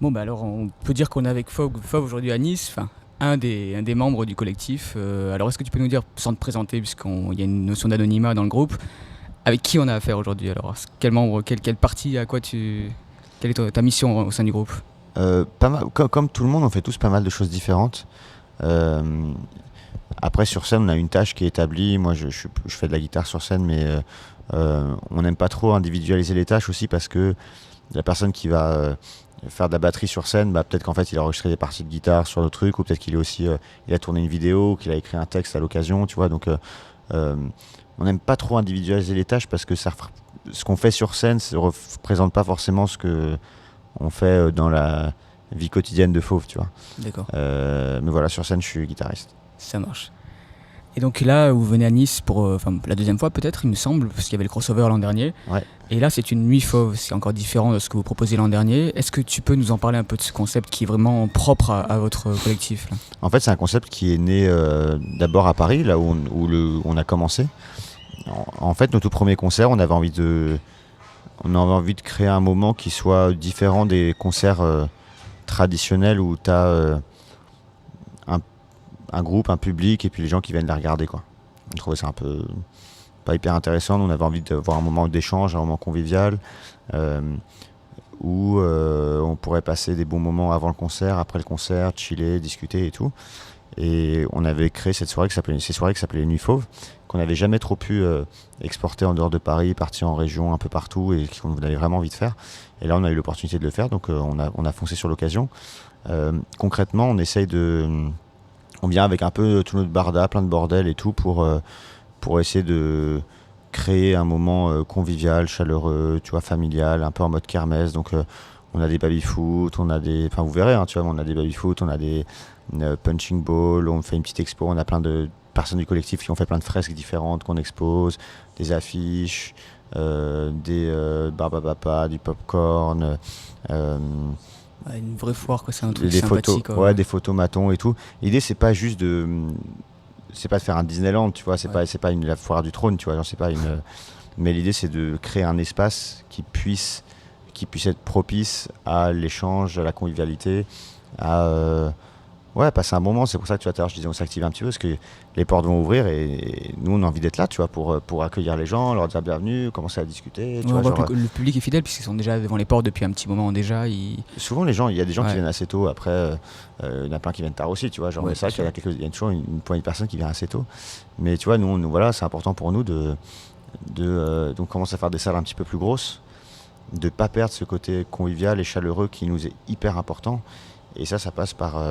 Bon, bah alors on peut dire qu'on est avec Fauve aujourd'hui à Nice, enfin un des membres du collectif. Alors est-ce que tu peux nous dire, sans te présenter, puisqu'il y a une notion d'anonymat dans le groupe, avec qui on a affaire aujourd'hui? Alors quel membre, quelle partie, quelle est ta mission au sein du groupe? Pas mal, comme tout le monde, on fait tous pas mal de choses différentes. Euh, Après, sur scène, on a une tâche qui est établie. Moi, je fais de la guitare sur scène, mais on n'aime pas trop individualiser les tâches aussi parce que la personne qui va faire de la batterie sur scène, bah, peut-être qu'en fait, il a enregistré des parties de guitare sur le truc, ou peut-être qu'il est aussi, il a tourné une vidéo, qu'il a écrit un texte à l'occasion, tu vois. Donc, euh, on n'aime pas trop individualiser les tâches parce que ce qu'on fait sur scène ne représente pas forcément ce que on fait dans la vie quotidienne de Fauve, tu vois. D'accord, Mais voilà, sur scène, je suis guitariste. ça marche. Et donc là, vous venez à Nice pour la deuxième fois peut-être, il me semble, parce qu'il y avait le crossover l'an dernier. Ouais. Et là, c'est une nuit fauve, c'est encore différent de ce que vous proposiez l'an dernier. Est-ce que tu peux nous en parler un peu de ce concept qui est vraiment propre à votre collectif là? En fait, c'est un concept qui est né d'abord à Paris, là où on a commencé. En fait, nos tout premiers concerts, on avait envie de créer un moment qui soit différent des concerts traditionnels où tu as un groupe, un public et puis les gens qui viennent les regarder, quoi. On trouvait ça un peu pas hyper intéressant. Nous, on avait envie d'avoir un moment d'échange, un moment convivial où on pourrait passer des bons moments avant le concert, après le concert, chiller, discuter et tout. Et on avait créé ces soirées qui s'appelaient les Nuits Fauves, qu'on n'avait jamais trop pu exporter en dehors de Paris, partir en région un peu partout et qu'on avait vraiment envie de faire. Et là, on a eu l'opportunité de le faire, donc on a foncé sur l'occasion. Concrètement, on vient avec un peu tout notre barda, plein de bordel et tout pour essayer de créer un moment convivial, chaleureux, tu vois, familial, un peu en mode kermesse. Donc on a des baby-foot, enfin vous verrez, hein, tu vois, on a des baby-foot, on a des punching ball, on fait une petite expo, on a plein de personnes du collectif qui ont fait plein de fresques différentes qu'on expose, des affiches, des barbapapa, du popcorn. Une vraie foire, quoi, c'est un truc Des photos, sympathique. ouais, des photomatons et tout. L'idée, c'est pas de faire un Disneyland, tu vois, c'est pas la foire du trône, tu vois, genre, c'est pas une. Mais l'idée, c'est de créer un espace qui puisse être propice à l'échange, à la convivialité, à passer un bon moment. C'est pour ça que tu vois, tout à l'heure, je disais, on s'active un petit peu parce que les portes vont ouvrir et nous, on a envie d'être là, tu vois, pour accueillir les gens, leur dire bienvenue, commencer à discuter. Tu vois, genre, Le public est fidèle puisqu'ils sont déjà devant les portes depuis un petit moment déjà. souvent, les gens, il y a des gens qui viennent assez tôt. Après, il y en a plein qui viennent tard aussi, tu vois. Genre, c'est vrai qu'il y a toujours une poignée de personnes qui viennent assez tôt. Mais tu vois, nous voilà, c'est important pour nous donc commencer à faire des salles un petit peu plus grosses, de pas perdre ce côté convivial et chaleureux qui nous est hyper important. Et ça passe par,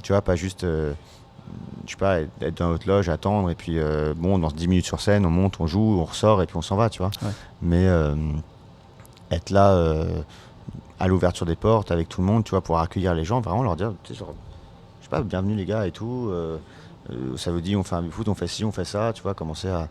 tu vois, pas juste, je sais pas, être dans notre loge, attendre et puis dans 10 minutes sur scène, on monte, on joue, on ressort et puis on s'en va, tu vois. Ouais. Mais être là à l'ouverture des portes avec tout le monde, tu vois, pour accueillir les gens, vraiment leur dire, tu sais, genre, je sais pas, bienvenue les gars et tout. Ça veut dire on fait un foot, on fait ci, on fait ça, tu vois, commencer à,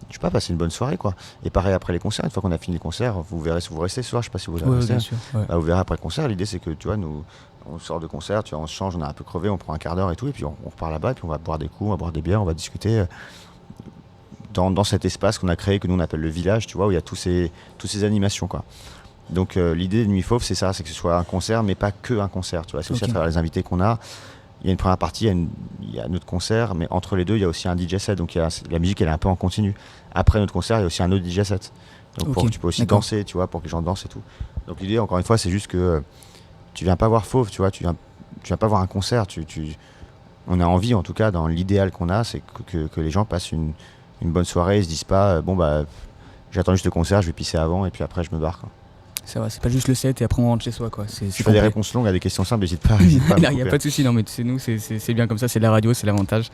je sais pas, passer une bonne soirée, quoi. Et pareil après les concerts, une fois qu'on a fini les concerts, vous verrez si vous restez ce soir, je sais pas si vous allez rester. Bien sûr. Ouais. Bah, vous verrez après le concert, l'idée c'est que tu vois, nous on sort de concert, tu vois, on se change, on est un peu crevé, on prend un quart d'heure et tout, et puis on repart là-bas, et puis on va boire des coups, on va boire des bières, on va discuter dans cet espace qu'on a créé, que nous on appelle le village, tu vois, où il y a tous ces animations, quoi. Donc l'idée de Nuit Fauve, c'est ça, c'est que ce soit un concert, mais pas que un concert, tu vois, c'est aussi à travers les invités qu'on a. Il y a une première partie, il y a notre concert, mais entre les deux, il y a aussi un DJ set, donc la musique elle est un peu en continu. Après notre concert, il y a aussi un autre DJ set. Donc pour que tu peux aussi danser, tu vois, pour que les gens dansent et tout. Donc l'idée, encore une fois, c'est juste que tu viens pas voir Fauve, tu vois, tu viens pas voir un concert, on a envie, en tout cas, dans l'idéal qu'on a, c'est que les gens passent une bonne soirée, ils se disent pas, j'attends juste le concert, je vais pisser avant et puis après je me barre, quoi. Ça va, c'est pas juste le set et après on rentre chez soi, quoi. Si tu as des réponses longues à des questions simples, n'hésite pas. Il n'y a pas de souci, non, mais c'est nous, c'est bien comme ça, c'est de la radio, c'est l'avantage.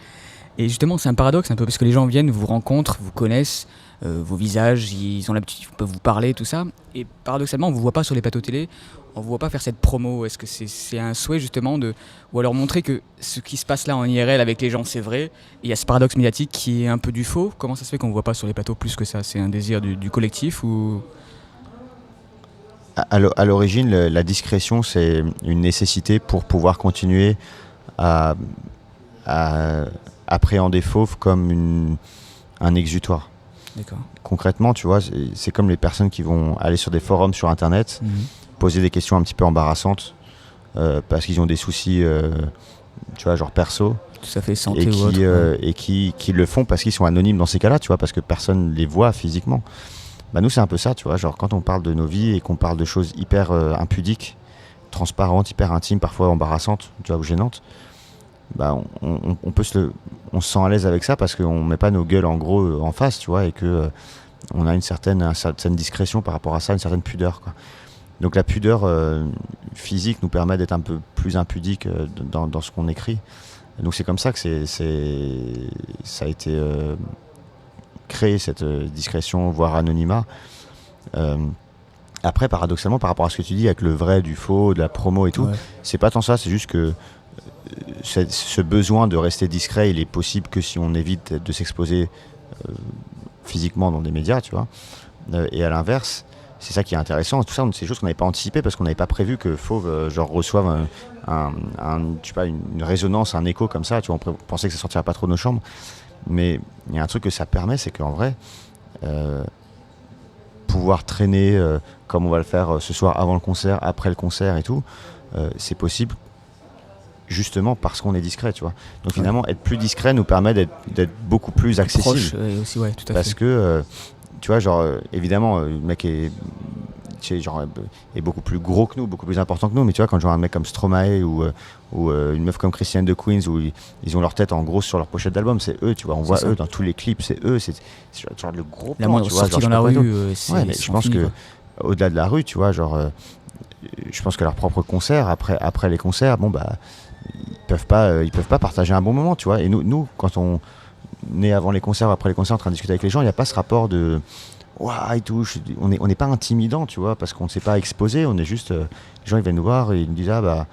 Et justement, c'est un paradoxe un peu parce que les gens viennent, vous rencontrent, vous connaissent, vos visages, ils ont l'habitude, ils peuvent vous parler, tout ça. Et paradoxalement, on ne vous voit pas sur les plateaux télé, on ne vous voit pas faire cette promo. Est-ce que c'est un souhait justement ou alors montrer que ce qui se passe là en IRL avec les gens, c'est vrai, et il y a ce paradoxe médiatique qui est un peu du faux. Comment ça se fait qu'on ne vous voit pas sur les plateaux plus que ça? C'est un désir du collectif ou... À l'origine, la discrétion, c'est une nécessité pour pouvoir continuer à appréhender Fauve comme un exutoire. D'accord. Concrètement, tu vois, c'est comme les personnes qui vont aller sur des forums sur Internet, poser des questions un petit peu embarrassantes parce qu'ils ont des soucis, tu vois, genre perso, Tout à fait, santé et ou autre. Ouais. qui le font parce qu'ils sont anonymes dans ces cas-là, tu vois, parce que personne les voit physiquement. Bah nous c'est un peu ça, tu vois, genre quand on parle de nos vies et qu'on parle de choses hyper impudiques, transparentes, hyper intimes, parfois embarrassantes, tu vois, ou gênantes, bah on peut on se sent à l'aise avec ça parce qu'on met pas nos gueules en gros en face, tu vois, et que on a une certaine discrétion par rapport à ça, une certaine pudeur, quoi. Donc la pudeur physique nous permet d'être un peu plus impudique dans ce qu'on écrit. Donc c'est comme ça que ça a été créé, cette discrétion, voire anonymat. Euh, Après, paradoxalement, par rapport à ce que tu dis avec le vrai, du faux, de la promo et tout, Ouais. c'est pas tant ça, c'est juste que ce besoin de rester discret, il est possible que si on évite de s'exposer physiquement dans des médias, tu vois. Et à l'inverse, c'est ça qui est intéressant. Tout ça, c'est des choses qu'on n'avait pas anticipées parce qu'on n'avait pas prévu que Fauve genre reçoive je sais pas, une résonance, un écho comme ça. Tu vois, on pensait que ça sortirait pas trop de nos chambres. Mais il y a un truc que ça permet, c'est qu'en vrai, pouvoir traîner comme on va le faire ce soir avant le concert, après le concert et tout, c'est possible justement parce qu'on est discret, tu vois. Donc finalement, être plus discret nous permet d'être beaucoup plus accessible. Proche, aussi, ouais, tout à Parce fait. que, tu vois, genre, évidemment, le mec est beaucoup plus gros que nous, beaucoup plus important que nous, mais tu vois, quand je vois un mec comme Stromae ou une meuf comme Christiane de Queens, où ils ont leur tête en gros sur leur pochette d'album, c'est eux, tu vois, on voit ça. eux dans tous les clips, c'est eux, c'est genre le gros La plan, moindre tu vois, sortie genre, dans je sais la pas quoi et rue, tout. Ouais, mais je pense que, au-delà de la rue, tu vois, genre, je pense que leur propre concert, après les concerts, bon, bah, ils peuvent pas partager un bon moment, tu vois. Et nous quand on est avant les concerts, après les concerts, en train de discuter avec les gens, il n'y a pas ce rapport de ouah et tout. On n'est pas intimidant, tu vois, parce qu'on ne s'est pas exposé. On est juste, les gens ils viennent nous voir et ils nous disent ah bah,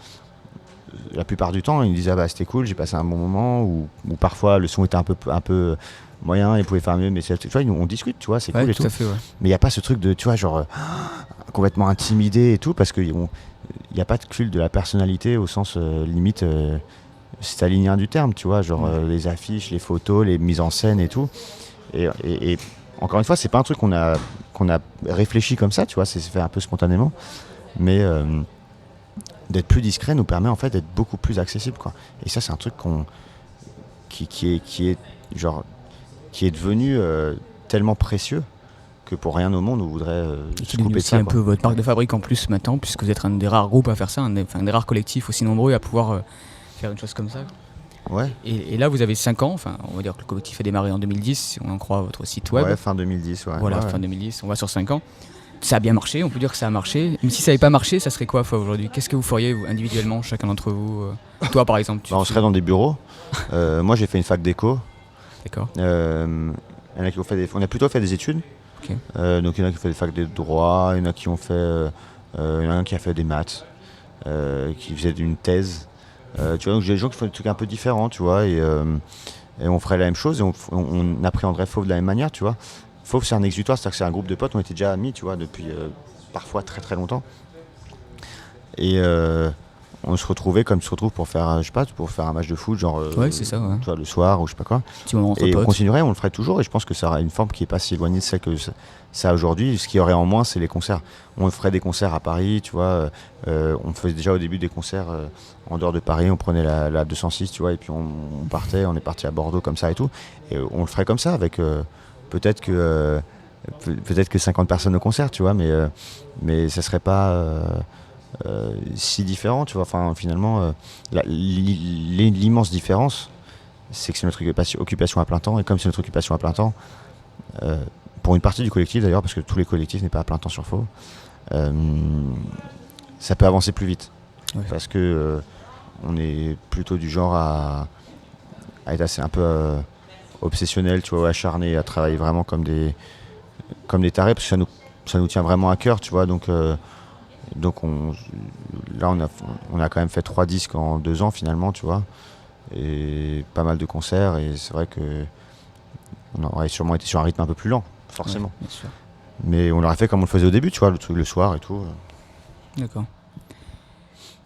la plupart du temps ils nous disent ah bah c'était cool, j'ai passé un bon moment, ou parfois le son était un peu moyen, ils pouvaient faire mieux, mais tu vois, on discute, tu vois, c'est Ouais, cool et tout tout. à fait, ouais. Mais il n'y a pas ce truc de, tu vois, genre complètement intimidé et tout, parce qu'il n'y a pas de culte de la personnalité au sens limite stalinien du terme, tu vois, genre les affiches, les photos, les mises en scène et tout. Et encore une fois, c'est pas un truc qu'on a réfléchi comme ça, tu vois, c'est fait un peu spontanément, mais d'être plus discret nous permet en fait d'être beaucoup plus accessible, quoi. Et ça, c'est un truc qui est genre qui est devenu tellement précieux que pour rien au monde on voudrait Et se qui est devenu couper de aussi ça, un quoi. peu votre marque de fabrique en plus maintenant, puisque vous êtes un des rares groupes à faire ça, un des rares collectifs aussi nombreux à pouvoir faire une chose comme ça. Ouais, Et là, vous avez 5 ans, enfin, on va dire que le collectif a démarré en 2010, si on en croit votre site web. ouais, fin 2010, ouais. Voilà, Ouais, fin ouais. 2010, on va sur 5 ans. Ça a bien marché, on peut dire que ça a marché. Mais si ça n'avait pas marché, ça serait quoi, Fauve, aujourd'hui? Qu'est-ce que vous feriez, vous, individuellement, chacun d'entre vous Toi, par exemple, Bah, on serait dans des bureaux. Moi, j'ai fait une fac d'éco. D'accord. Il y en a qui ont fait on a plutôt fait des études. Ok. Donc il y en a qui ont fait des facs de droit, il y en a qui ont fait, il y en a un qui a fait des maths, qui faisait une thèse. Tu vois, donc j'ai des gens qui font des trucs un peu différents, tu vois, et on ferait la même chose et on appréhenderait Fauve de la même manière, tu vois. Fauve, c'est un exutoire, c'est-à-dire que c'est un groupe de potes, on était déjà amis, tu vois, depuis parfois très très longtemps. Et on se retrouvait comme tu se retrouves pour faire, je sais pas, pour faire un match de foot, genre Ouais, c'est ça, ouais. tu vois, le soir ou je sais pas quoi. Petit moment entre Et on potes. continuerait, on le ferait toujours, et je pense que ça aura une forme qui est pas si éloignée de celle que ça a aujourd'hui. Ce qu'il y aurait en moins, c'est les concerts. On ferait des concerts à Paris, tu vois. On faisait déjà au début des concerts en dehors de Paris, on prenait la 206, tu vois, et puis on partait, on est parti à Bordeaux comme ça et tout. Et on le ferait comme ça, avec peut-être que peut-être que 50 personnes au concert, tu vois, mais ça serait pas si différent, tu vois. Enfin, finalement, l'immense différence, c'est que c'est notre occupation à plein temps, et comme c'est notre occupation à plein temps, pour une partie du collectif d'ailleurs, parce que tous les collectifs n'est pas à plein temps sur Faux, ça peut avancer plus vite. Ouais. Parce que on est plutôt du genre à être assez un peu obsessionnel, tu vois, acharné, à travailler vraiment comme des tarés, parce que ça nous tient vraiment à cœur, tu vois. Donc là on a quand même fait 3 disques en 2 ans finalement, tu vois, et pas mal de concerts, et c'est vrai que on aurait sûrement été sur un rythme un peu plus lent, forcément. Ouais, bien sûr. Mais on l'aurait fait comme on le faisait au début, tu vois, le truc le soir et tout. D'accord.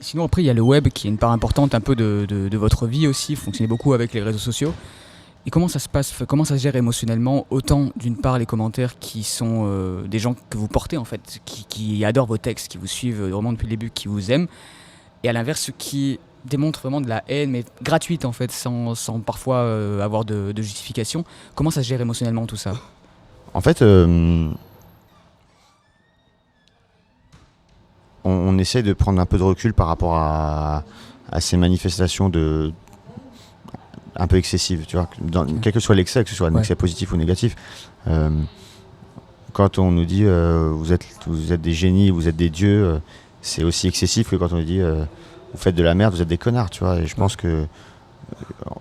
Sinon, après, il y a le web qui est une part importante un peu de votre vie aussi. Vous fonctionnez beaucoup avec les réseaux sociaux. Et comment ça se passe, comment ça se gère émotionnellement? Autant, d'une part, les commentaires qui sont des gens que vous portez, en fait, qui adorent vos textes, qui vous suivent vraiment depuis le début, qui vous aiment. et à l'inverse ceux qui démontrent vraiment de la haine, mais gratuite en fait, sans parfois avoir de justification. Comment ça se gère émotionnellement tout ça? En fait, on essaie de prendre un peu de recul par rapport à ces manifestations un peu excessives, tu vois, quel que soit l'excès, que ce soit un excès positif ou négatif. Quand on nous dit vous êtes des génies, vous êtes des dieux, c'est aussi excessif que quand on nous dit vous faites de la merde, vous êtes des connards, tu vois. Et je pense que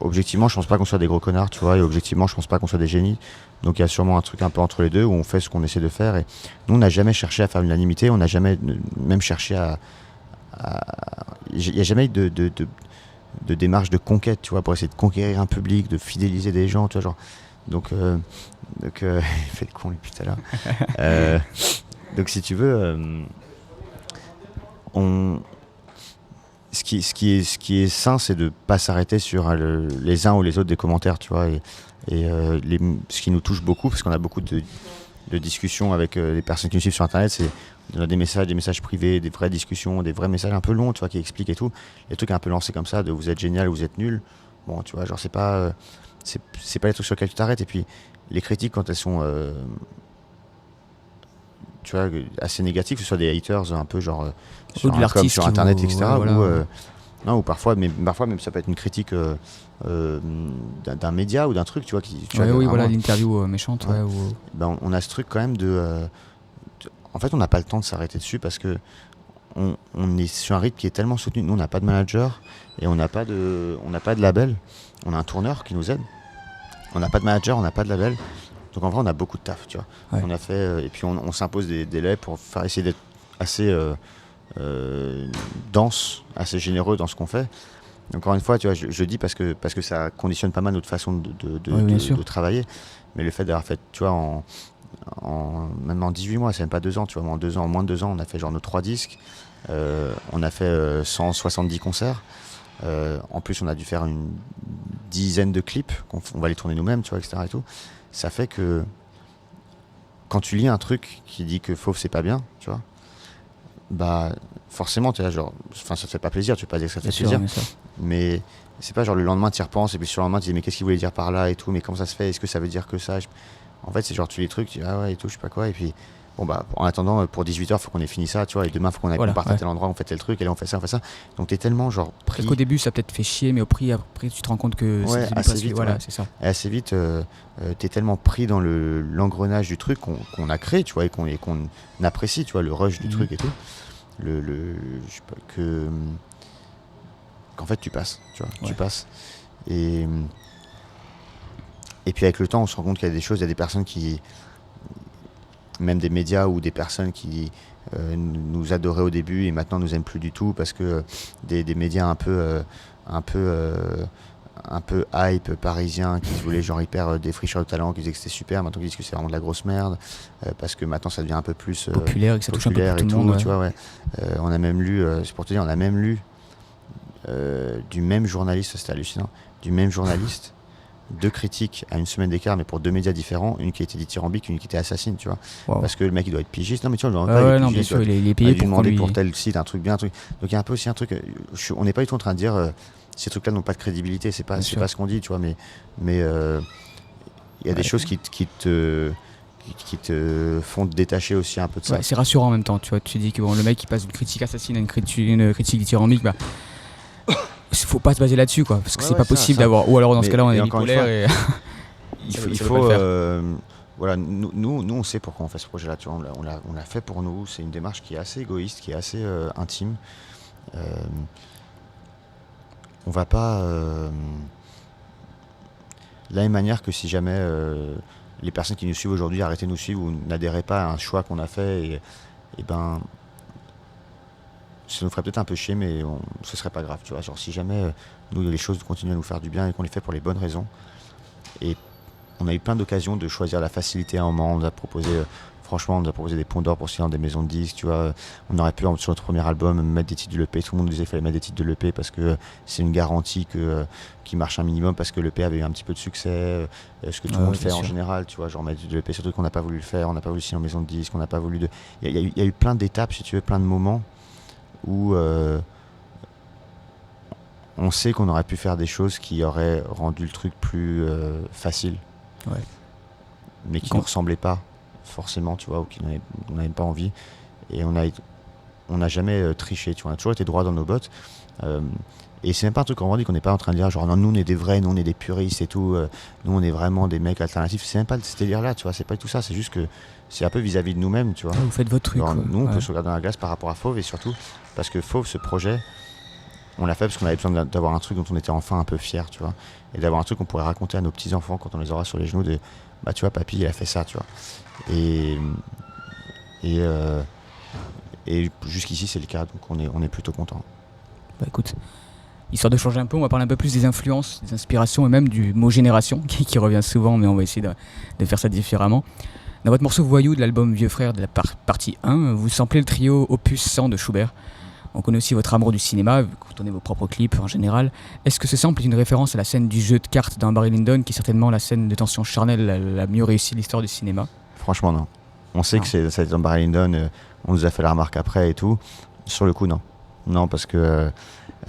objectivement, je pense pas qu'on soit des gros connards, tu vois, et objectivement, je pense pas qu'on soit des génies. Donc il y a sûrement un truc un peu entre les deux où on fait ce qu'on essaie de faire. Et nous, on n'a jamais cherché à faire l'unanimité, on n'a jamais même cherché il n'y a jamais eu de démarche de conquête, tu vois, pour essayer de conquérir un public, de fidéliser des gens, tu vois, genre. Donc, il fait le con lui tout à l'heure. Donc si tu veux, ce qui est sain, c'est de pas s'arrêter sur les uns ou les autres des commentaires, tu vois, ce qui nous touche beaucoup, parce qu'on a beaucoup de discussions avec les personnes qui nous suivent sur Internet, c'est des messages privés, des vraies discussions, des vrais messages un peu longs, tu vois, qui expliquent et tout, les trucs un peu lancés comme ça, de vous êtes génial, vous êtes nul, bon, tu vois, genre c'est pas les trucs sur lesquels tu t'arrêtes, et puis les critiques quand elles sont tu vois, assez négatives, que ce soit des haters un peu genre sur Internet, etc. Non, ou parfois même ça peut être une critique d'un média ou d'un truc, tu vois, l'interview méchante. Ouais. Ben, on a ce truc quand même en fait, on n'a pas le temps de s'arrêter dessus parce que on est sur un rythme qui est tellement soutenu. Nous, on n'a pas de manager et on n'a pas de label. On a un tourneur qui nous aide. On n'a pas de manager, on n'a pas de label. Donc en vrai, on a beaucoup de taf, tu vois. Ouais. On a fait et puis on s'impose des délais pour essayer d'être assez dense, assez généreux dans ce qu'on fait. Encore une fois, tu vois, je dis parce que ça conditionne pas mal notre façon de travailler. Mais le fait d'avoir fait, tu vois, même en 18 mois, c'est même pas 2 ans, tu vois, en moins de 2 ans, on a fait genre nos 3 disques, on a fait 170 concerts. En plus, on a dû faire une dizaine de clips, on va les tourner nous-mêmes, tu vois, etc. Et tout. Ça fait que quand tu lis un truc qui dit que Fauve c'est pas bien, tu vois, bah forcément tu es là genre, enfin ça te fait pas plaisir, tu peux pas dire que ça te fait plaisir, mais c'est pas genre le lendemain tu y repenses et puis sur le lendemain tu dis mais qu'est-ce qu'il voulait dire par là et tout, mais comment ça se fait, est-ce que ça veut dire que ça, en fait c'est genre tu lis les trucs, tu dis ah ouais et tout, je sais pas quoi, et puis bon bah en attendant pour 18h faut qu'on ait fini ça, tu vois, et demain faut qu'on parte à tel endroit, on fait tel truc et là on fait ça, donc t'es tellement genre pris. Peut-être qu'au début ça peut-être fait chier, mais après tu te rends compte que c'est assez vite, voilà, c'est ça. Et assez vite t'es tellement pris dans l'engrenage du truc qu'on a créé, tu vois, et qu'on apprécie, tu vois, le rush du truc et tout, je sais pas, qu'en fait tu passes, tu vois, tu passes et puis avec le temps on se rend compte qu'il y a des choses, il y a des personnes qui, même des médias ou des personnes qui nous adoraient au début et maintenant nous aiment plus du tout parce que des médias un peu hype parisiens qui se voulaient genre hyper défricheurs de talent, qui disaient que c'était super, maintenant ils disent que c'est vraiment de la grosse merde parce que maintenant ça devient un peu plus populaire et que ça touche un peu tout le monde, tu vois, on a même lu, c'est pour te dire, on a même lu du même journaliste, c'était hallucinant, du même journaliste, 2 critiques à une semaine d'écart, mais pour 2 médias différents, une qui était dithyrambique, une qui était assassine, tu vois. Wow. Parce que le mec il doit être pigiste, non mais tu vois, bien sûr, il est payé pour demander pour tel site, un truc bien, un truc. Donc il y a un peu aussi un truc, on n'est pas du tout en train de dire ces trucs-là n'ont pas de crédibilité, c'est pas ce qu'on dit, tu vois, mais il y a des choses qui te font te détacher aussi un peu de ça. C'est rassurant en même temps, tu vois, tu dis que bon, le mec qui passe d'une critique assassine à une critique dithyrambique, bah faut pas se baser là-dessus, quoi, parce que c'est pas possible d'avoir, ou alors dans ce cas-là on est bipolaire et il faut voilà, nous on sait pourquoi on fait ce projet-là, tu vois, on l'a fait pour nous, c'est une démarche qui est assez égoïste, qui est assez intime. On va pas de la même manière que si jamais les personnes qui nous suivent aujourd'hui arrêtaient de nous suivre ou n'adhéraient pas à un choix qu'on a fait, et ben ça nous ferait peut-être un peu chier, mais ce serait pas grave, tu vois. Genre si jamais nous les choses continuent à nous faire du bien et qu'on les fait pour les bonnes raisons. Et on a eu plein d'occasions de choisir la facilité à un moment. On nous a proposé des ponts d'or pour signer dans des maisons de disques, tu vois. On aurait pu sur notre premier album mettre des titres de l'EP. Tout le monde nous disait qu'il fallait mettre des titres de l'EP parce que c'est une garantie qui marche un minimum, parce que l'EP avait eu un petit peu de succès, ce que tout le monde fait en général, tu vois, genre mettre de l'EP, surtout qu'on n'a pas voulu le faire, on n'a pas voulu signer en maison de disques, on n'a pas voulu il y a eu plein d'étapes, si tu veux, plein de moments où on sait qu'on aurait pu faire des choses qui auraient rendu le truc plus facile, Ouais. mais qui ne ressemblaient pas forcément, tu vois, ou on n'avait pas envie. Et on n'a jamais triché, tu vois, on a toujours été droit dans nos bottes. Et c'est même pas un truc qu'on revendique, on n'est pas en train de dire genre non, nous on est des vrais, nous on est des puristes et tout, nous on est vraiment des mecs alternatifs. C'est même pas ce délire-là, tu vois, c'est pas tout ça, c'est juste que c'est un peu vis-à-vis de nous-mêmes, tu vois. Ouais, vous faites votre truc. Genre, Quoi. nous on Ouais. peut se regarder dans la glace par rapport à Fauve, et surtout parce que Fauve, ce projet, on l'a fait parce qu'on avait besoin d'avoir un truc dont on était enfin un peu fier, tu vois, et d'avoir un truc qu'on pourrait raconter à nos petits-enfants quand on les aura sur les genoux, de bah tu vois, papy il a fait ça, tu vois. Et, et, euh, et jusqu'ici c'est le cas, donc on est plutôt content. Bah écoute, histoire de changer un peu, on va parler un peu plus des influences, des inspirations et même du mot génération qui revient souvent, mais on va essayer de faire ça différemment. Dans votre morceau Voyou de l'album Vieux Frère de la partie 1, vous samplez le trio Opus 100 de Schubert. On connaît aussi votre amour du cinéma, vu que vous tournez vos propres clips en général. Est-ce que ce sample est une référence à la scène du jeu de cartes dans Barry Lyndon, qui est certainement la scène de tension charnelle la mieux réussie de l'histoire du cinéma? Franchement non. On sait que ça a été dans Barry Lyndon, on nous a fait la remarque après et tout. Sur le coup non. Non, parce que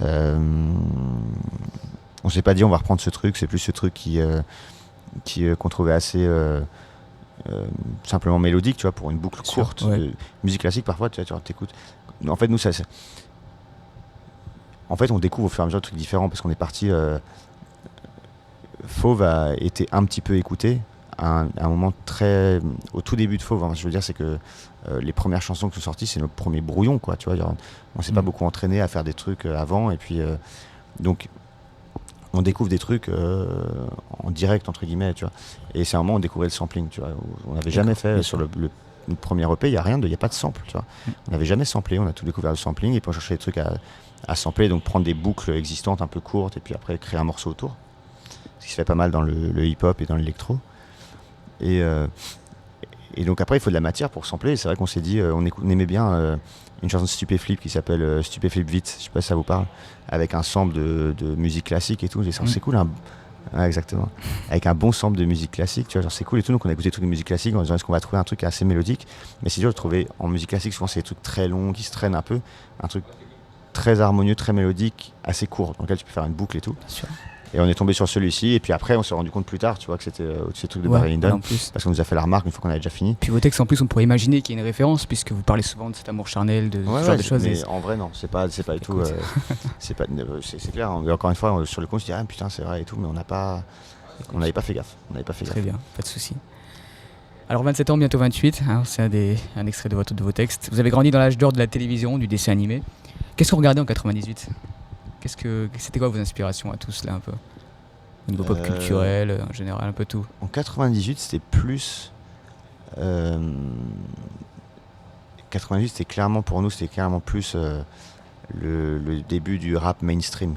on s'est pas dit on va reprendre ce truc, c'est plus ce truc qu'on trouvait assez simplement mélodique, tu vois, pour une boucle courte. Ouais. Musique classique, parfois, tu t'écoutes. En fait, nous, en fait, on découvre au fur et à mesure des trucs différents parce qu'on est parti. Fauve a été un petit peu écouté à un moment très. Au tout début de Fauve, hein, je veux dire, c'est que les premières chansons qui sont sorties, c'est nos premiers brouillons, quoi, tu vois. Genre, on s'est pas beaucoup entraîné à faire des trucs avant, et puis. Donc, on découvre des trucs en direct, entre guillemets, tu vois. Et c'est un moment où on découvrait le sampling, tu vois. On n'avait jamais fait sur le premier EP, il n'y a pas de sample, tu vois. On n'avait jamais samplé, on a tout découvert le sampling, et puis on cherchait des trucs à sampler, donc prendre des boucles existantes un peu courtes, et puis après créer un morceau autour. Ce qui se fait pas mal dans le hip-hop et dans l'électro. Et donc après, il faut de la matière pour sampler. Et c'est vrai qu'on s'est dit, on aimait bien une chanson de Stupéflip qui s'appelle Stupéflip Vite, je sais pas si ça vous parle, avec un sample de musique classique et tout. C'est cool, ouais, exactement. Avec un bon sample de musique classique, tu vois, genre c'est cool et tout. Donc on a écouté des trucs de musique classique en disant est-ce qu'on va trouver un truc assez mélodique. Mais c'est dur de trouver en musique classique, souvent c'est des trucs très longs qui se traînent un peu. Un truc très harmonieux, très mélodique, assez court, dans lequel tu peux faire une boucle et tout. Bien sûr. Et on est tombé sur celui-ci, et puis après on s'est rendu compte plus tard, tu vois, que c'était ces trucs de Barry Lyndon, parce qu'on nous a fait la remarque une fois qu'on avait déjà fini. Puis vos textes en plus, on pourrait imaginer qu'il y a une référence, puisque vous parlez souvent de cet amour charnel, de ce genre de choses. Mais en vrai non, c'est pas du tout, c'est clair. Et encore une fois, sur le coup on se dit ah putain c'est vrai et tout, mais on n'avait pas fait gaffe. Très bien, pas de souci. Alors 27 ans, bientôt 28, hein, c'est un extrait de vos textes. Vous avez grandi dans l'âge d'or de la télévision, du dessin animé. Qu'est-ce que vous regardez en 98 ? C'était quoi vos inspirations à tous là un peu ? Au niveau pop culturel, en général, un peu tout. En 98, c'était plus. 98, c'était clairement pour nous, c'était clairement plus le début du rap mainstream.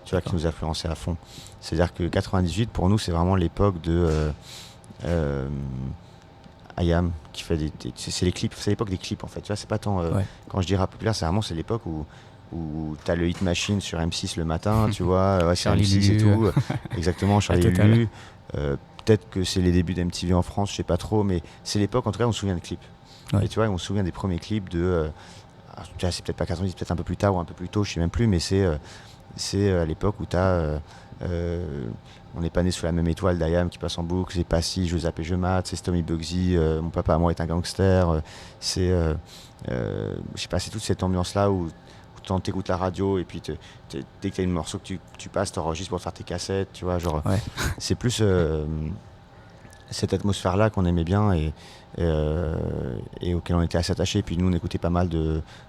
Tu vois, qui nous influençait à fond. C'est-à-dire que 98, pour nous, c'est vraiment l'époque de. IAM qui fait c'est les clips, c'est l'époque des clips en fait. Tu vois, c'est pas tant. Quand je dis rap populaire, c'est l'époque où t'as le Hit Machine sur M6 le matin, tu vois, sur M6 et tout. Exactement, Charlie Lulu. Peut-être que c'est les débuts d'MTV en France, je sais pas trop, mais c'est l'époque, en tout cas, on se souvient de clips. Ouais. Et tu vois, on se souvient des premiers clips de. C'est peut-être pas 90, peut-être un peu plus tard ou un peu plus tôt, je sais même plus, mais c'est à l'époque où t'as. On n'est pas né sous la même étoile d'IAM qui passe en boucle, c'est pas si, je zappe et je mate, c'est Stomy Bugsy, mon papa à moi est un gangster, je sais pas, c'est toute cette ambiance-là où t'écoutes la radio et puis dès que t'as une morceau que tu passes, t'enregistres pour faire tes cassettes, tu vois, genre c'est plus cette atmosphère-là qu'on aimait bien et auquel on était assez attachés. Et puis nous on écoutait pas mal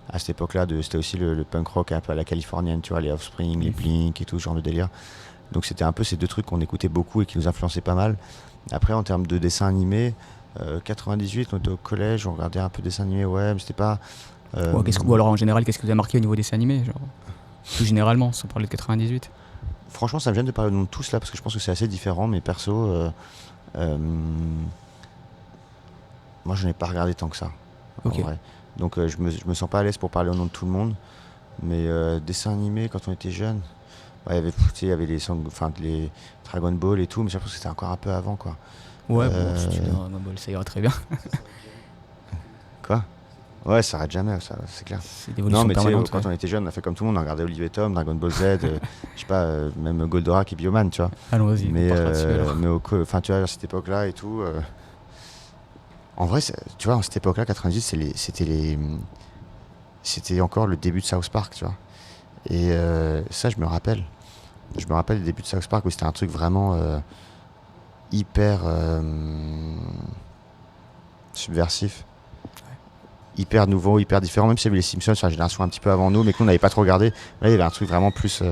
à cette époque-là, c'était aussi le punk rock un peu à la californienne, tu vois, les Offspring, les Blink et tout ce genre de délire. Donc c'était un peu ces deux trucs qu'on écoutait beaucoup et qui nous influençaient pas mal. Après en termes de dessin animé, 98 on était au collège, on regardait un peu de dessin animé, ouais, mais c'était pas... ou alors en général, qu'est-ce que vous avez marqué au niveau dessin animé, genre, plus généralement, sans parler de 98 ? Franchement, ça me gêne de parler de nom de tous là, parce que je pense que c'est assez différent, mais perso, moi je n'ai pas regardé tant que ça. Okay. En vrai. Donc je me sens pas à l'aise pour parler au nom de tout le monde, mais dessin animé quand on était jeune, il y avait les Dragon Ball et tout, mais je pense que c'était encore un peu avant quoi. Ouais, bon, si tu veux Dragon Ball, ça ira très bien. Quoi ? Ouais, ça arrête jamais, ça, c'est clair. C'est Non, l'évolution mais tu sais, permanente. quand Ouais. on était jeune, on a fait comme tout le monde, on a regardé Olivier Tom, Dragon Ball Z, je sais pas, même Goldorak et Bioman, tu vois. Allons-y, on Mais, partira dessus alors. enfin, tu vois, à cette époque-là et tout. En vrai, tu vois, à cette époque-là, 90, c'était encore le début de South Park, tu vois. Et ça, je me rappelle. Je me rappelle des débuts de South Park où c'était un truc vraiment hyper subversif, hyper nouveau, hyper différent. Même s'il y avait les Simpsons sur la génération un petit peu avant nous, mais que nous, on n'avait pas trop regardé. Là, il y avait un truc vraiment plus.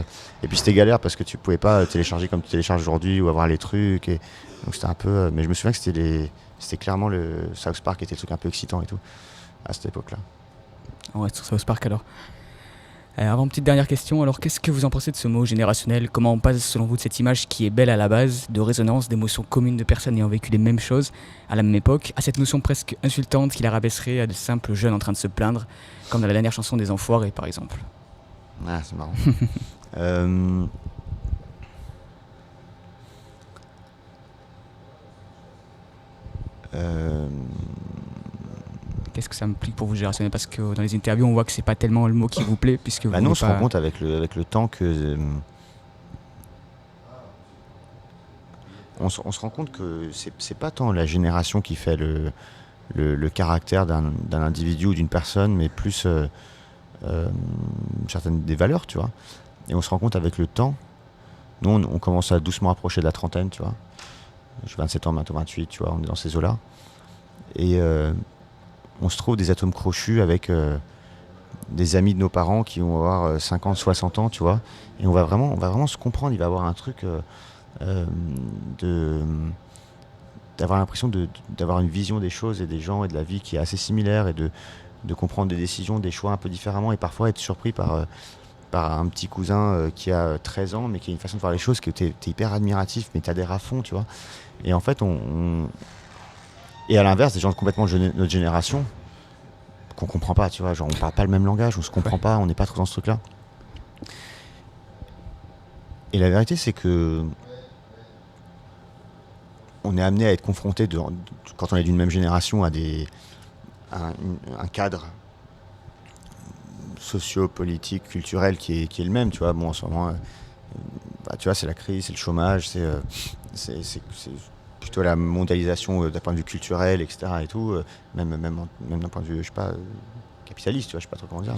Et puis c'était galère parce que tu pouvais pas télécharger comme tu télécharges aujourd'hui ou avoir les trucs. Et donc c'était un peu. Mais je me souviens que c'était clairement le South Park qui était le truc un peu excitant et tout à cette époque-là. On reste sur South Park alors. Avant, petite dernière question, alors qu'est-ce que vous en pensez de ce mot générationnel? Comment on passe selon vous de cette image qui est belle à la base, de résonance, d'émotions communes de personnes ayant vécu les mêmes choses à la même époque, à cette notion presque insultante qui la rabaisserait à de simples jeunes en train de se plaindre, comme dans la dernière chanson des Enfoirés par exemple? Ah, c'est marrant. Euh, euh, Qu'est-ce que ça implique pour vous générationnel? Parce que dans les interviews on voit que c'est pas tellement le mot qui vous plaît puisque vous Bah non, on voulez se rend pas... compte avec le temps que. On se rend compte que c'est pas tant la génération qui fait le caractère d'un individu ou d'une personne, mais plus certaines des valeurs, tu vois. Et on se rend compte avec le temps. Nous, on commence à doucement approcher de la trentaine, tu vois. J'ai 27 ans, bientôt 28, tu vois, on est dans ces eaux-là. Et on se trouve des atomes crochus avec des amis de nos parents qui vont avoir 50, 60 ans, tu vois. Et on va vraiment se comprendre. Il va y avoir un truc euh, de d'avoir l'impression d'avoir une vision des choses et des gens et de la vie qui est assez similaire et de comprendre des décisions, des choix un peu différemment et parfois être surpris par un petit cousin qui a 13 ans mais qui a une façon de voir les choses que t'es hyper admiratif mais t'adhères à fond, tu vois. Et en fait, et à l'inverse, des gens de complètement notre génération qu'on comprend pas, tu vois, genre on parle pas le même langage, on se comprend pas, on n'est pas trop dans ce truc-là. Et la vérité, c'est que on est amené à être confronté, quand on est d'une même génération, à un cadre socio-politique, culturel qui est le même, tu vois. Bon, en ce moment, bah, tu vois, c'est la crise, c'est le chômage, c'est plutôt la mondialisation d'un point de vue culturel, etc. et tout, même d'un point de vue, je sais pas, capitaliste, tu vois, je sais pas trop comment dire.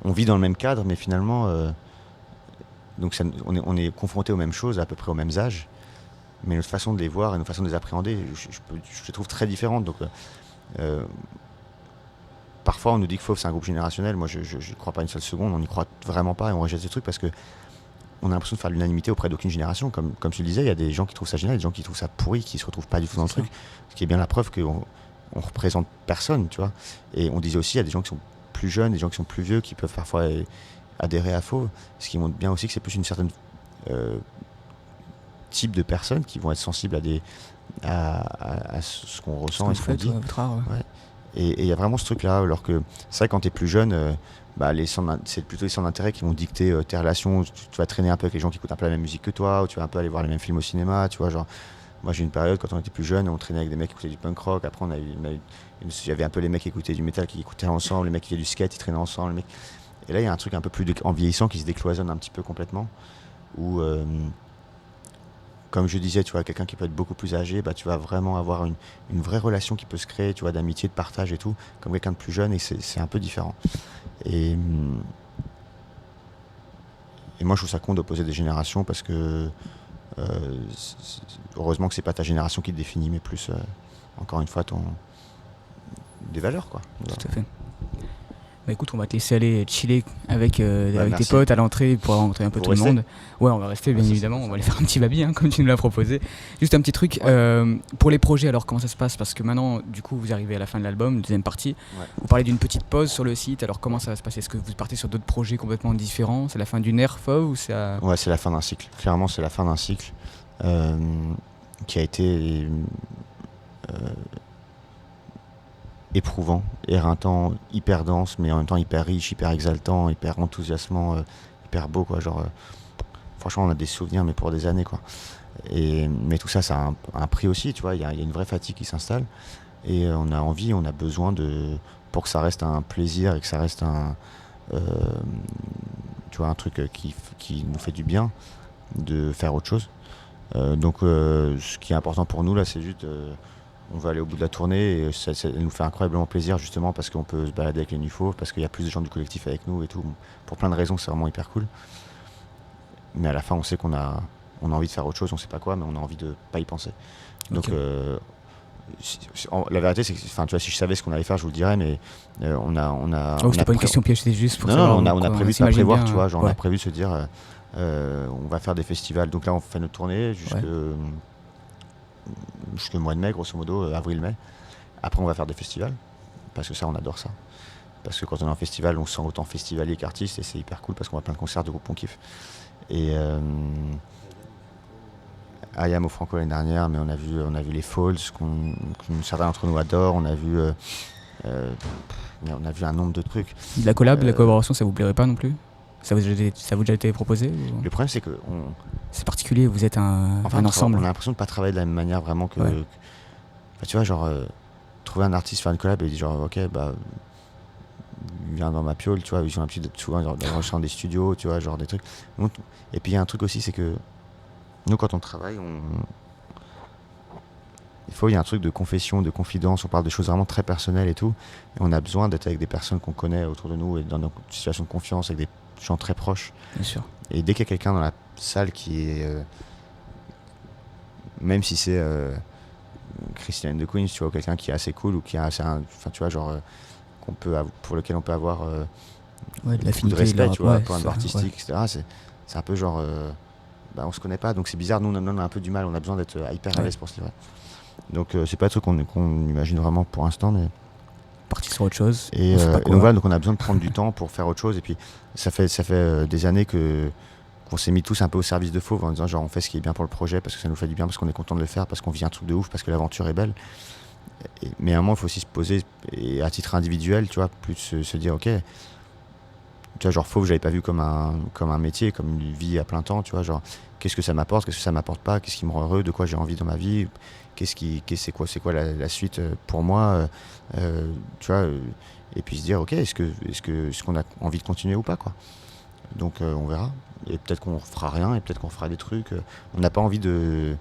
On vit dans le même cadre, mais finalement, donc on est confronté aux mêmes choses, à peu près aux mêmes âges, mais notre façon de les voir et notre façon de les appréhender, je les trouve très différentes. Donc, parfois, on nous dit que Fauve, c'est un groupe générationnel. Moi, je ne crois pas une seule seconde. On n'y croit vraiment pas et on rejette ce truc parce que on a l'impression de faire l'unanimité auprès d'aucune génération. Comme tu le disais, il y a des gens qui trouvent ça génial, des gens qui trouvent ça pourri, qui se retrouvent pas du tout dans le truc. Ce qui est bien la preuve qu'on on représente personne, tu vois. Et on disait aussi, il y a des gens qui sont plus jeunes, des gens qui sont plus vieux, qui peuvent parfois adhérer à Fauve. Ce qui montre bien aussi que c'est plus une certaine type de personnes qui vont être sensibles à ce qu'on ressent et ce qu'on dit. Ouais. Et il y a vraiment ce truc-là, alors que c'est vrai quand t'es plus jeune, bah, c'est plutôt les centres d'intérêt qui vont dicter tes relations. Tu vas traîner un peu avec les gens qui écoutent un peu la même musique que toi, ou tu vas un peu aller voir les mêmes films au cinéma, tu vois. Genre, moi j'ai eu une période quand on était plus jeune, on traînait avec des mecs qui écoutaient du punk rock. Après, il y avait un peu les mecs qui écoutaient du métal qui écoutaient ensemble, les mecs qui faisaient du skate, ils traînaient ensemble. Et là, il y a un truc un peu plus en vieillissant qui se décloisonne un petit peu complètement, où comme je disais, tu vois, quelqu'un qui peut être beaucoup plus âgé, bah, tu vas vraiment avoir une vraie relation qui peut se créer, tu vois, d'amitié, de partage et tout, comme quelqu'un de plus jeune, et c'est un peu différent. Et, et moi, je trouve ça con d'opposer des générations parce que heureusement que c'est pas ta génération qui te définit, mais plus, encore une fois, des valeurs, quoi. Tout à fait. Bah écoute, on va te laisser aller chiller avec tes merci. potes à l'entrée pour rencontrer un peu tout le monde. Ouais, on va rester bien évidemment, on va aller faire un petit babi comme tu nous l'as proposé. Juste un petit truc, pour les projets alors comment ça se passe? Parce que maintenant du coup vous arrivez à la fin de l'album, deuxième partie, vous parlez d'une petite pause sur le site, alors comment ça va se passer? Est-ce que vous partez sur d'autres projets complètement différents? C'est la fin d'une ère Fauve ou ça... Ouais, c'est la fin d'un cycle, clairement c'est la fin d'un cycle qui a été éprouvant, éreintant, hyper dense, mais en même temps hyper riche, hyper exaltant, hyper enthousiasmant, hyper beau, quoi. Genre, franchement, on a des souvenirs, mais pour des années, quoi. Mais tout ça, ça a un prix aussi, tu vois. Il y a une vraie fatigue qui s'installe. Et on a envie, on a besoin pour que ça reste un plaisir et que ça reste tu vois, un truc qui nous fait du bien, de faire autre chose. Donc ce qui est important pour nous là, c'est juste on va aller au bout de la tournée et ça nous fait incroyablement plaisir justement parce qu'on peut se balader avec les Nufo, parce qu'il y a plus de gens du collectif avec nous et tout. Pour plein de raisons, c'est vraiment hyper cool. Mais à la fin, on sait qu'on a envie de faire autre chose, on sait pas quoi, mais on a envie de pas y penser. Donc la vérité, c'est que, enfin, tu vois, si je savais ce qu'on allait faire, je vous le dirais, mais c'était pas une question piège, c'est juste pour non, on a prévu de pas prévoir, bien, tu vois, genre on a prévu de se dire, on va faire des festivals. Donc là, on fait notre tournée jusqu'au mois de mai, grosso modo, avril-mai. Après, on va faire des festivals, parce que ça, on adore ça. Parce que quand on est en festival, on se sent autant festivalier qu'artiste, et c'est hyper cool, parce qu'on a plein de concerts de groupes qu'on kiffe. Et Ayam au Franco l'année dernière, mais on a vu les Falls, certains d'entre nous adorent. On a vu un nombre de trucs. La collab, la collaboration, ça vous plairait pas non plus? Ça vous a déjà été proposé ou... Le problème, c'est que c'est particulier, vous êtes un ensemble. On a l'impression de pas travailler de la même manière vraiment que... tu vois, genre, trouver un artiste, faire une collab et dire genre, ok, bah, viens dans ma piole, tu vois, ils ont souvent dans des studios, tu vois, genre des trucs. Et puis il y a un truc aussi, c'est que nous, quand on travaille, il y a un truc de confession, de confidence, on parle de choses vraiment très personnelles et tout, et on a besoin d'être avec des personnes qu'on connaît autour de nous et dans une situation de confiance, avec des gens très proches. Bien sûr. Et dès qu'il y a quelqu'un dans la salle qui est... même si c'est Christiane de Queens, tu vois, quelqu'un qui est assez cool ou qui est assez... Enfin, tu vois, genre... pour lequel on peut avoir de beaucoup de respect, tu vois, pour un ça, artistique, etc. C'est un peu genre... on se connaît pas, donc c'est bizarre, nous on a un peu du mal, on a besoin d'être hyper à l'aise pour se livrer. Donc c'est pas un truc qu'on imagine vraiment pour l'instant, mais... Partir sur autre chose. Et donc voilà, donc on a besoin de prendre du temps pour faire autre chose, et puis ça fait des années qu'on s'est mis tous un peu au service de Fauve en disant genre on fait ce qui est bien pour le projet, parce que ça nous fait du bien, parce qu'on est content de le faire, parce qu'on vit un truc de ouf, parce que l'aventure est belle. Mais à un moment, il faut aussi se poser, et à titre individuel, tu vois, plus se dire, ok, tu vois, genre Fauve, j'avais pas vu comme un métier, comme une vie à plein temps, tu vois, genre, qu'est-ce que ça m'apporte, qu'est-ce que ça m'apporte pas, qu'est-ce qui me rend heureux, de quoi j'ai envie dans ma vie, c'est quoi la suite pour moi, tu vois, et puis se dire, ok, est-ce qu'on a envie de continuer ou pas, quoi. Donc on verra, et peut-être qu'on fera rien, et peut-être qu'on fera des trucs, on n'a pas envie de...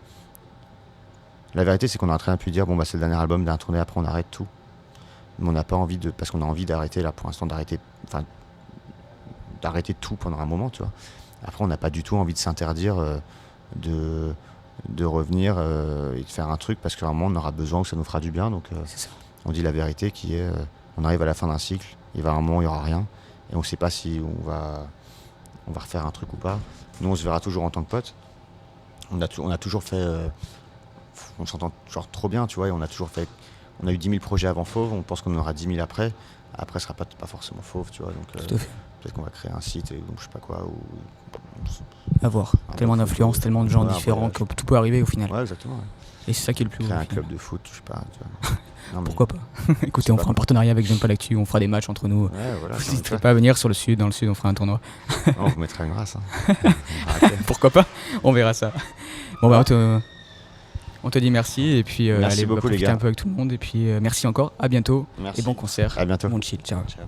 La vérité, c'est qu'on aurait très bien pu dire, bon, bah, c'est le dernier album d'un tournée, après on arrête tout. Mais on n'a pas envie parce qu'on a envie d'arrêter, là, pour l'instant, d'arrêter tout pendant un moment, tu vois. Après, on n'a pas du tout envie de s'interdire de revenir et de faire un truc, parce qu'à un moment, on aura besoin, que ça nous fera du bien. Donc, on dit la vérité qui est, on arrive à la fin d'un cycle, il va y avoir un moment où il n'y aura rien, et on ne sait pas si on va refaire un truc ou pas. Nous, on se verra toujours en tant que potes. On a toujours fait... on s'entend genre trop bien, tu vois, et on a eu 10 000 projets avant Fauve, on pense qu'on en aura 10 000 après ce sera pas forcément Fauve, tu vois, donc peut-être qu'on va créer un site, et donc je sais pas quoi, ou... À voir, tellement d'influences, tellement de gens différents, que tout peut arriver au final. Ouais, exactement. Ouais. Et c'est ça qui est le plus beau. Créer un club de foot, je sais pas, tu vois. Non, pourquoi pas. Écoutez, on fera un partenariat avec J'aime pas l'actu, on fera des matchs entre nous. Ouais, voilà, vous n'hésiterez pas à venir dans le sud, on fera un tournoi. On vous mettra une race. Pourquoi pas, on verra ça. Bon, bah, on te dit merci, et puis merci allez, beaucoup, profiter les gars. un peu avec tout le monde, et puis merci encore, à bientôt, Merci. et bon concert. À bientôt. Bon chill, ciao. Ciao.